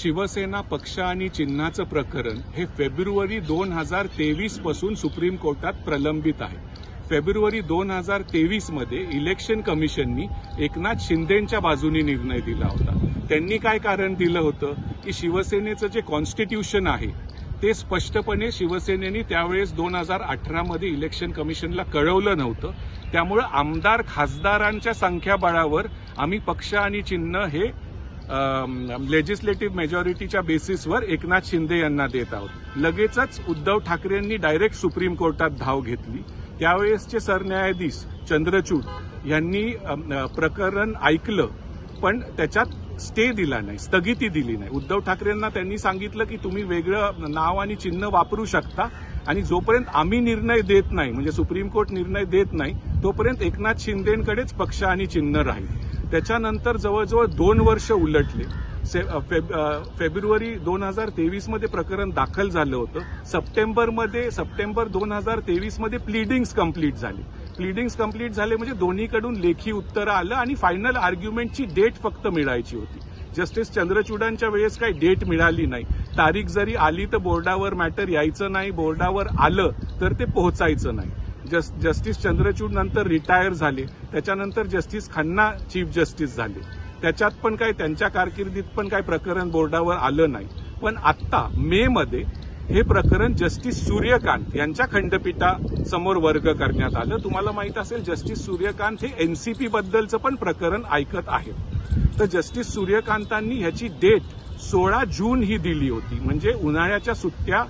शिवसेना पक्ष आणि चिन्हाचं प्रकरण हे फेब्रुवारी 2023 पासून सुप्रीम कोर्टात प्रलंबित आहे। फेब्रुवारी 2023 मध्ये इलेक्शन कमिशननी एकनाथ शिंदेंच्या बाजूने निर्णय दिला होता। त्यांनी काय कारण दिलं होतं की शिवसेनेचं जे कॉन्स्टिट्यूशन आहे ते स्पष्टपणे शिवसेनेने त्यावेळेस 2018 मध्ये इलेक्शन कमिशनला कळवलं नव्हतं। त्यामुळे आमदार खासदारांच्या संख्याबळावर आम्ही पक्ष आणि चिन्ह हे लेजिस्लेटिव्ह मेजॉरिटीच्या बेसिसवर एकनाथ शिंदे यांना देत आहोत। लगेचच उद्धव ठाकरेंनी डायरेक्ट सुप्रीम कोर्टात धाव घेतली। त्यावेळेसचे सरन्यायाधीश चंद्रचूड यांनी प्रकरण ऐकलं, पण त्याच्यात स्टे दिला नाही, स्थगिती दिली नाही। उद्धव ठाकरेंना त्यांनी सांगितलं की तुम्ही वेगळं नाव आणि चिन्ह वापरू शकता आणि जोपर्यंत आम्ही निर्णय देत नाही, म्हणजे सुप्रीम कोर्ट निर्णय देत नाही, तोपर्यंत एकनाथ शिंदेंकडेच पक्ष आणि चिन्ह राहील। त्याच्यानंतर जवळजवळ 2 वर्ष उलटले। फेब्रुवारी 2023 मध्ये प्रकरण दाखल झालं होतं। सप्टेंबर 2023 मध्ये प्लीडिंग्स कंप्लीट झाली। प्लीडिंग्स कंप्लीट झाले म्हणजे दोन्हीकडून लेखी उत्तर आलं आणि फायनल आर्ग्युमेंटची डेट फक्त मिळायची होती। जस्टिस चंद्रचूडांच्या वेळेस काही डेट मिळाली नाही। तारीख जरी आली तर बोर्डावर मॅटर यायचं नाही, बोर्डावर आलं तर ते पोहोचायचं नाही। जस्टिस चंद्रचूड नंतर रिटायर झाले, त्याच्यानंतर जस्टिस खन्ना चीफ जस्टिस झाले। त्याच्यात पण काय त्यांच्या कारकिर्दीत पण काय प्रकरण बोर्डावर आलं नाही। पण आता मे मध्ये हे प्रकरण जस्टिस सूर्यकांत यांच्या खंडपीठासमोर वर्ग करण्यात आलं। तुम्हाला माहित असेल जस्टिस सूर्यकांत हे एनसीपी बद्दलचं पण प्रकरण ऐकत आहेत। तर जस्टिस सूर्यकांतांनी ह्याची डेट 16 जून ही दिली होती, म्हणजे उन्हाळ्याच्या सुट्ट्या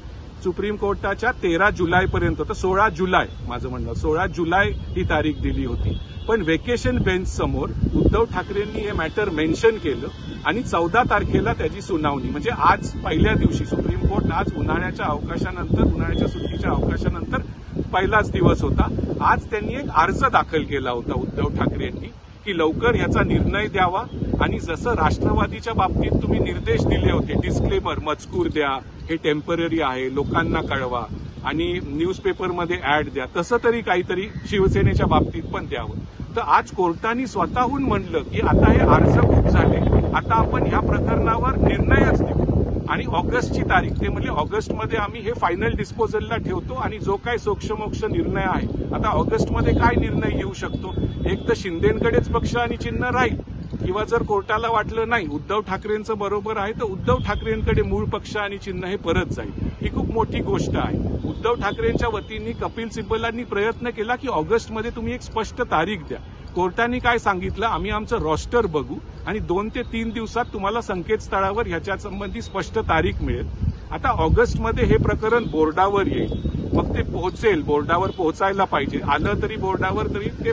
सुप्रीम कोर्टाच्या 13 जुलैपर्यंत होतं। 16 जुलै माझं म्हणणं, 16 जुलै ही तारीख दिली होती। पण वेकेशन बेंच समोर उद्धव ठाकरेंनी हे मॅटर मेन्शन केलं आणि 14 तारखेला त्याची सुनावणी, म्हणजे आज पहिल्या दिवशी सुप्रीम कोर्ट आज उन्हाळ्याच्या अवकाशानंतर, उन्हाळ्याच्या सुट्टीच्या अवकाशानंतर पहिलाच दिवस होता। आज त्यांनी एक अर्ज दाखल केला होता उद्धव ठाकरेंनी की लवकर ह्याचा निर्णय द्यावा आणि जसं राष्ट्रवादीच्या बाबतीत तुम्ही निर्देश दिले होते, डिस्क्लेमर मजकूर द्या, हे टेम्पररी आहे, लोकांना कळवा आणि न्यूजपेपरमध्ये ऍड द्या, तसं तरी काहीतरी शिवसेनेच्या बाबतीत पण द्यावं। तर आज कोर्टाने स्वतःहून म्हणलं की आता हे अर्ज खूप झाले, आता आपण ह्या प्रकरणावर निर्णयच देऊ आणि ऑगस्टची तारीख, ते म्हणजे ऑगस्टमध्ये आम्ही हे फायनल डिस्पोजलला ठेवतो आणि जो काय सोक्षमोक्ष निर्णय आहे, आता ऑगस्टमध्ये काय निर्णय येऊ शकतो, एक तर शिंदेंकडेच पक्ष आणि चिन्ह राहील किंवा जर कोर्टाला वाटलं नाही उद्धव ठाकरेंचं बरोबर आहे तर उद्धव ठाकरेंकडे मूळ पक्ष आणि चिन्ह हे परत जाईल। ही खूप मोठी गोष्ट आहे। उद्धव ठाकरेंच्या वतीने कपिल सिब्बलांनी प्रयत्न केला की ऑगस्टमध्ये तुम्ही एक स्पष्ट तारीख द्या। कोर्टाने काय सांगितलं, आम्ही आमचं रॉस्टर बघू आणि 2 ते 3 दिवसात तुम्हाला संकेतस्थळावर ह्याच्या संबंधी स्पष्ट तारीख मिळेल। आता ऑगस्टमध्ये हे प्रकरण बोर्डावर येईल, मग ते पोहोचेल, बोर्डावर पोहोचायला पाहिजे, आलं तरी बोर्डावर तरी ते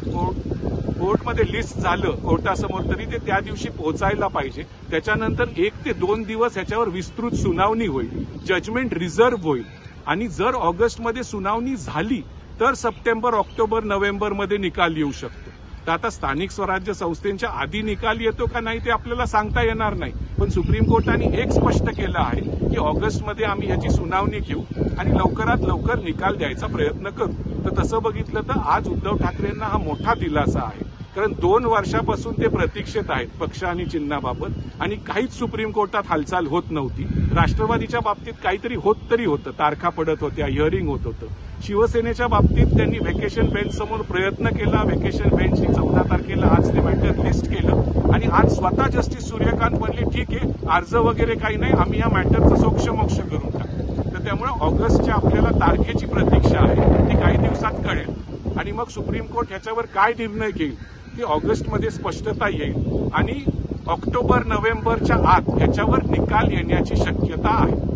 कोर्टमध्ये लिस्ट झालं कोर्टासमोर तरी ते त्या दिवशी पोहोचायला पाहिजे। त्याच्यानंतर 1 ते 2 दिवस ह्याच्यावर विस्तृत सुनावणी होईल, जजमेंट रिझर्व्ह होईल आणि जर ऑगस्टमध्ये सुनावणी झाली तर सप्टेंबर, ऑक्टोबर, नोव्हेंबरमध्ये निकाल येऊ शकतो। तर आता स्थानिक स्वराज्य संस्थेच्या आधी निकाल येतो का नाही ते आपल्याला सांगता येणार नाही, पण सुप्रीम कोर्टाने एक स्पष्ट केलं आहे की ऑगस्टमध्ये आम्ही ह्याची सुनावणी घेऊ आणि लवकरात लवकर निकाल द्यायचा प्रयत्न करू। तर तसं बघितलं तर आज उद्धव ठाकरेंना हा मोठा दिलासा आहे, कारण 2 वर्षापासून ते प्रतीक्षेत आहेत पक्ष आणि चिन्हाबाबत आणि काहीच सुप्रीम कोर्टात हालचाल होत नव्हती। राष्ट्रवादीच्या बाबतीत काहीतरी होत तरी होतं, तारखा पडत होत्या, हिअरिंग होत होतं। शिवसेनेच्या बाबतीत त्यांनी वेकेशन बेंच समोर प्रयत्न केला, वेकेशन बेंचनी 14 तारखेला आज ते मॅटर लिस्ट केलं आणि आज स्वतः जस्टिस सूर्यकांत म्हणले ठीक आहे, अर्ज वगैरे काही नाही, आम्ही या मॅटरचं सोक्षमोक्ष करून टाकू। तर त्यामुळे ऑगस्टच्या आपल्याला तारखेची प्रतीक्षा आहे, ती काही दिवसात कळेल आणि मग सुप्रीम कोर्ट ह्याच्यावर काय निर्णय घेईल ती ऑगस्टमध्ये स्पष्टता येईल आणि ऑक्टोबर, नोव्हेंबरच्या आत ह्याच्यावर निकाल येण्याची शक्यता आहे।